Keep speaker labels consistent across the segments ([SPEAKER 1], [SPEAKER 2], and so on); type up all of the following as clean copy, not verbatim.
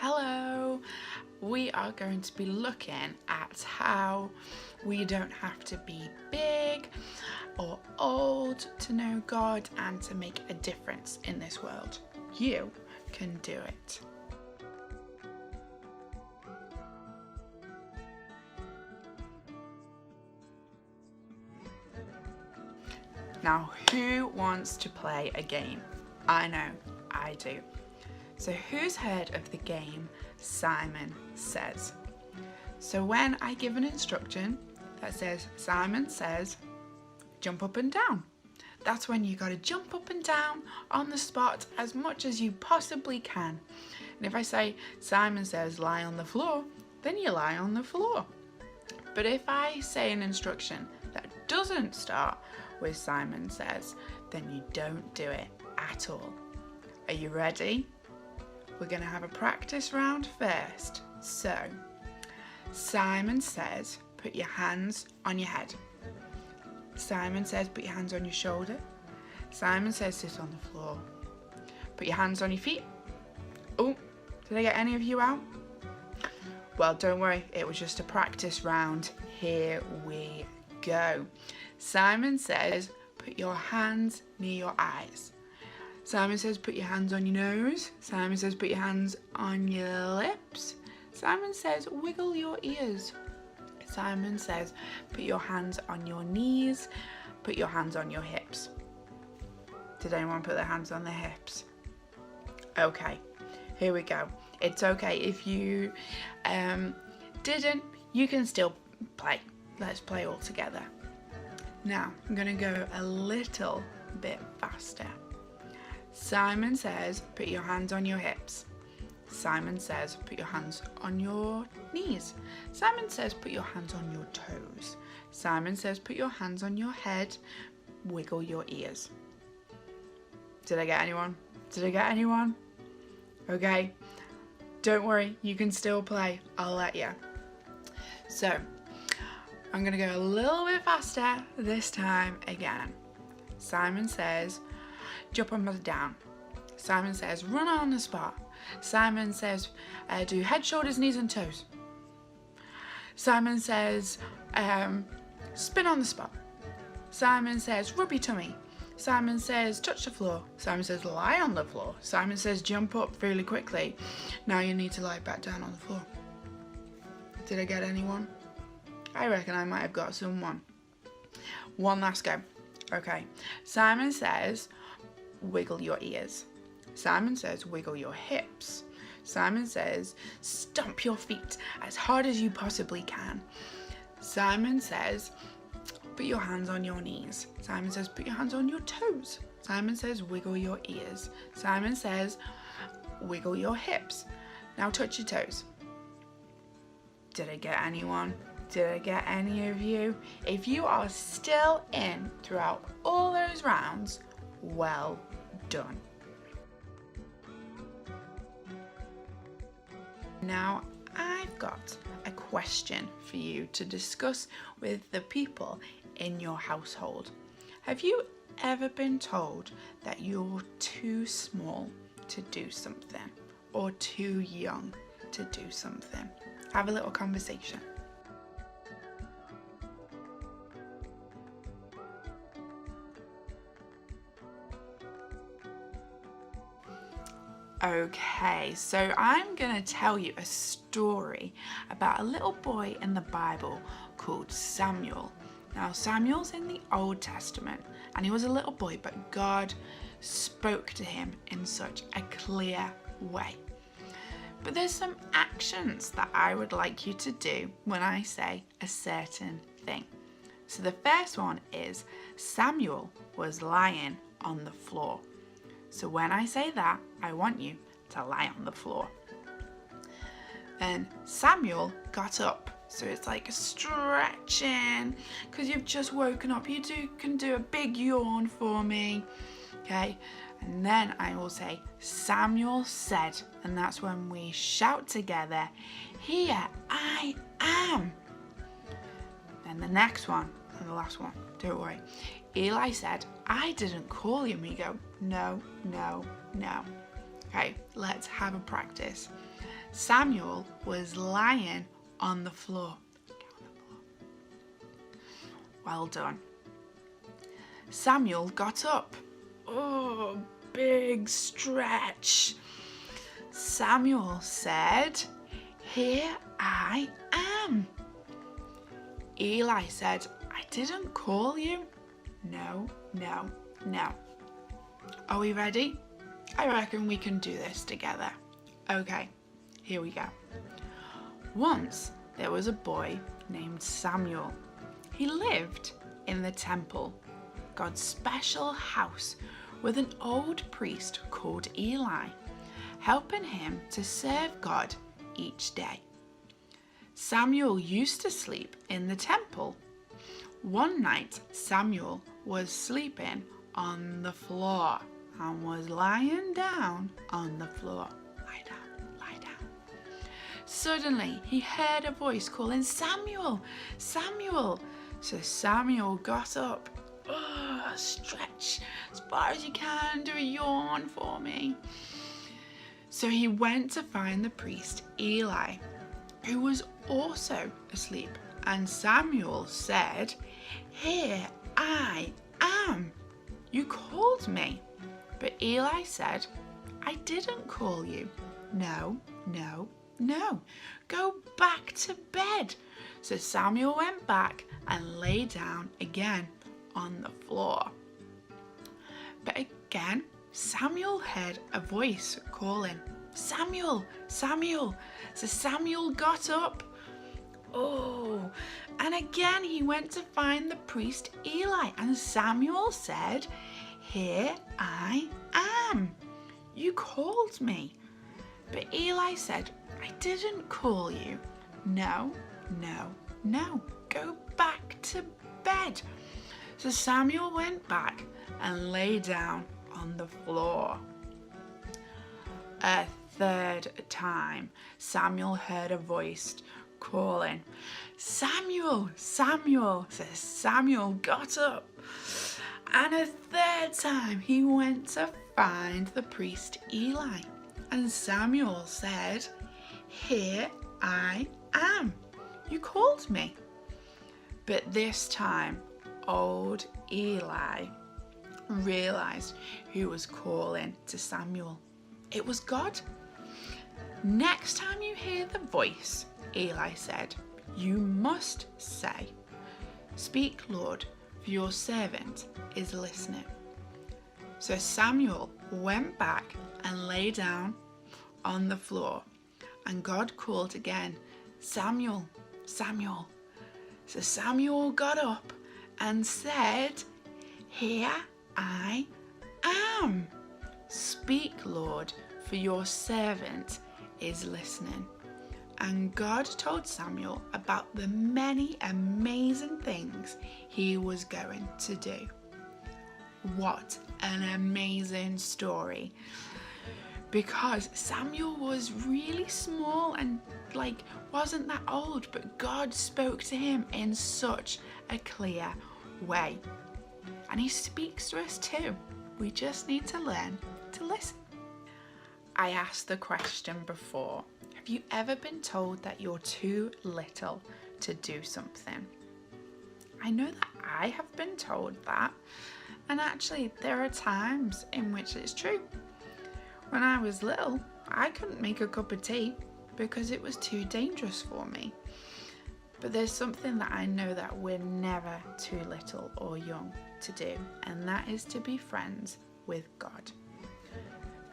[SPEAKER 1] Hello! We are going to be looking at how we don't have to be big or old to know God and to make a difference in this world. You can do it. Now, who wants to play a game? I know, I do. So who's heard of the game Simon Says? So when I give an instruction that says Simon says, jump up and down. That's when you got to jump up and down on the spot as much as you possibly can. And if I say Simon says lie on the floor, then you lie on the floor. But if I say an instruction that doesn't start with Simon says, then you don't do it at all. Are you ready? We're going to have a practice round first. So, Simon says, put your hands on your head. Simon says, put your hands on your shoulder. Simon says, sit on the floor. Put your hands on your feet. Oh, did I get any of you out? Well, don't worry, it was just a practice round. Here we go. Simon says, put your hands near your eyes. Simon says, put your hands on your nose. Simon says, put your hands on your lips. Simon says, wiggle your ears. Simon says, put your hands on your knees. Put your hands on your hips. Did anyone put their hands on their hips? Okay, here we go. It's okay if you didn't, you can still play. Let's play all together. Now, I'm going to go a little bit faster. Simon says, put your hands on your hips. Simon says, put your hands on your knees. Simon says, put your hands on your toes. Simon says, put your hands on your head. Wiggle your ears. Did I get anyone? Did I get anyone? Okay. Don't worry, you can still play. I'll let you. So, I'm going to go a little bit faster this time again. Simon says, jump up and down. Simon says, run on the spot. Simon says, do head, shoulders, knees and toes. Simon says, spin on the spot. Simon says, rub your tummy. Simon says, touch the floor. Simon says, lie on the floor. Simon says, jump up really quickly. Now you need to lie back down on the floor. Did I get anyone? I reckon I might have got someone. One last go. Okay. Simon says, wiggle your ears. Simon says, wiggle your hips. Simon says, stomp your feet as hard as you possibly can. Simon says, put your hands on your knees. Simon says, put your hands on your toes. Simon says, wiggle your ears. Simon says, wiggle your hips. Now touch your toes. Did I get anyone? Did I get any of you? If you are still in throughout all those rounds, well done. Now I've got a question for you to discuss with the people in your household. Have you ever been told that you're too small to do something or too young to do something? Have a little conversation. Okay, so I'm going to tell you a story about a little boy in the Bible called Samuel. Now, Samuel's in the Old Testament, and he was a little boy, but God spoke to him in such a clear way. But there's some actions that I would like you to do when I say a certain thing. So the first one is Samuel was lying on the floor. So when I say that, I want you to lie on the floor. Then Samuel got up. So it's like stretching because you've just woken up. You can do a big yawn for me. Okay. And then I will say Samuel said, and that's when we shout together, here I am. Then the next one and the last one, don't worry. Eli said, I didn't call you. And we go, no, no, no. Okay, let's have a practice. Samuel was lying on the floor. Well done. Samuel got up. Oh, big stretch. Samuel said, "Here I am." Eli said, "I didn't call you." No, no, no. Are we ready? I reckon we can do this together. Okay, here we go. Once there was a boy named Samuel. He lived in the temple, God's special house, with an old priest called Eli, helping him to serve God each day. Samuel used to sleep in the temple. One night, Samuel was sleeping on the floor and was lying down on the floor. Lie down, lie down. Suddenly, he heard a voice calling, "Samuel, Samuel." So Samuel got up. Oh, stretch as far as you can, do a yawn for me. So he went to find the priest Eli, who was also asleep. And Samuel said, "Here I am. You called me." But Eli said, "I didn't call you. No, no, no. Go back to bed." So Samuel went back and lay down again on the floor. But again, Samuel heard a voice calling, "Samuel, Samuel." So Samuel got up. Oh, and again he went to find the priest Eli, and Samuel said, "Here I am. You called me." But Eli said, "I didn't call you. No, no, no. Go back to bed." So Samuel went back and lay down on the floor. A third time, Samuel heard a voice calling, "Samuel, Samuel." So Samuel got up. And a third time, he went to find the priest Eli. And Samuel said, "Here I am. You called me." But this time, old Eli realized who was calling to Samuel. It was God. "Next time you hear the voice," Eli said, "you must say, 'Speak, Lord, for your servant is listening.'" So Samuel went back and lay down on the floor, and God called again, "Samuel, Samuel." So Samuel got up and said, "Here I am. Speak, Lord, for your servant is listening." And God told Samuel about the many amazing things he was going to do. What an amazing story. Because Samuel was really small and wasn't that old, but God spoke to him in such a clear way. And he speaks to us too. We just need to learn to listen. I asked the question before, have you ever been told that you're too little to do something? I know that I have been told that, and actually there are times in which it's true. When I was little, I couldn't make a cup of tea because it was too dangerous for me. But there's something that I know that we're never too little or young to do, and that is to be friends with God.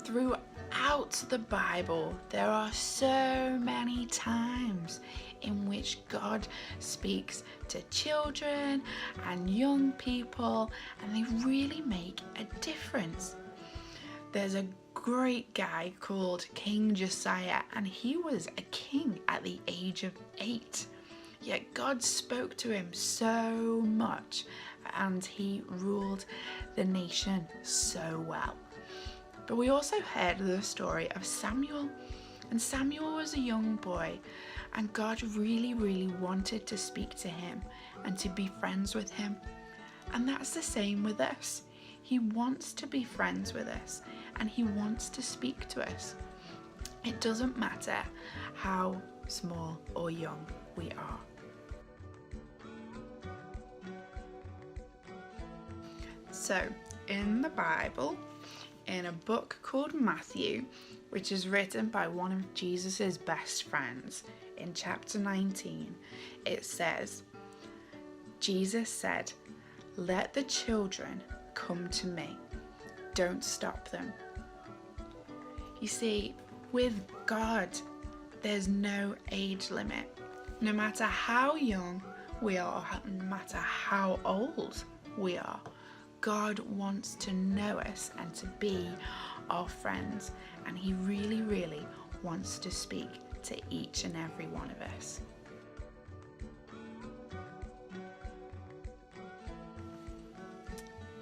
[SPEAKER 1] Throughout the Bible, there are so many times in which God speaks to children and young people, and they really make a difference. There's a great guy called King Josiah, and he was a king at the age of 8. Yet God spoke to him so much, and he ruled the nation so well. But we also heard the story of Samuel, and Samuel was a young boy, and God really, really wanted to speak to him and to be friends with him. And that's the same with us. He wants to be friends with us, and he wants to speak to us. It doesn't matter how small or young we are. So, in the Bible, in a book called Matthew, which is written by one of Jesus's best friends, in chapter 19, it says, Jesus said, "Let the children come to me. Don't stop them." You see, with God, there's no age limit. No matter how young we are, no matter how old we are, God wants to know us and to be our friends, and He really, really wants to speak to each and every one of us.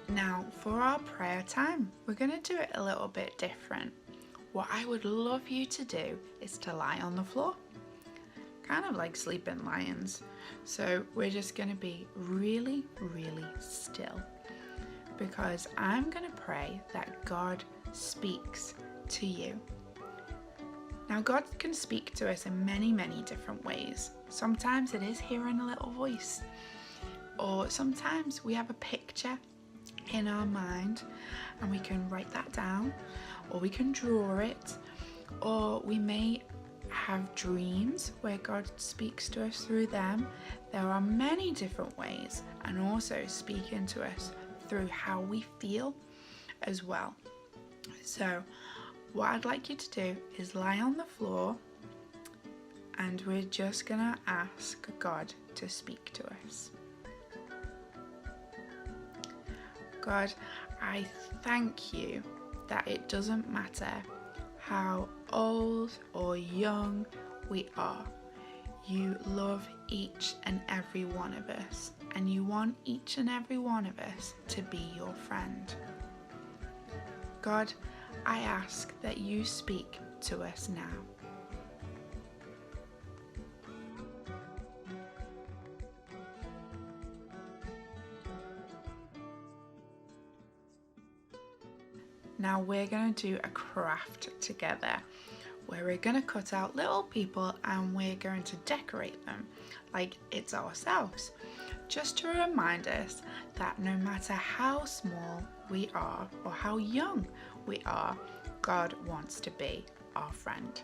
[SPEAKER 1] Now, for our prayer time, we're going to do it a little bit different. What I would love you to do is to lie on the floor, kind of like sleeping lions. So we're just going to be really, really still, because I'm going to pray that God speaks to you. Now, God can speak to us in many, many different ways. Sometimes it is hearing a little voice, or sometimes we have a picture in our mind and we can write that down, or we can draw it, or we may have dreams where God speaks to us through them. There are many different ways, and also speaking to us through how we feel as well. So what I'd like you to do is lie on the floor, and we're just gonna ask God to speak to us. God, I thank you that it doesn't matter how old or young we are. You love each and every one of us, and you want each and every one of us to be your friend. God, I ask that you speak to us now. Now we're going to do a craft together where we're going to cut out little people and we're going to decorate them like it's ourselves, just to remind us that no matter how small we are or how young we are, God wants to be our friend.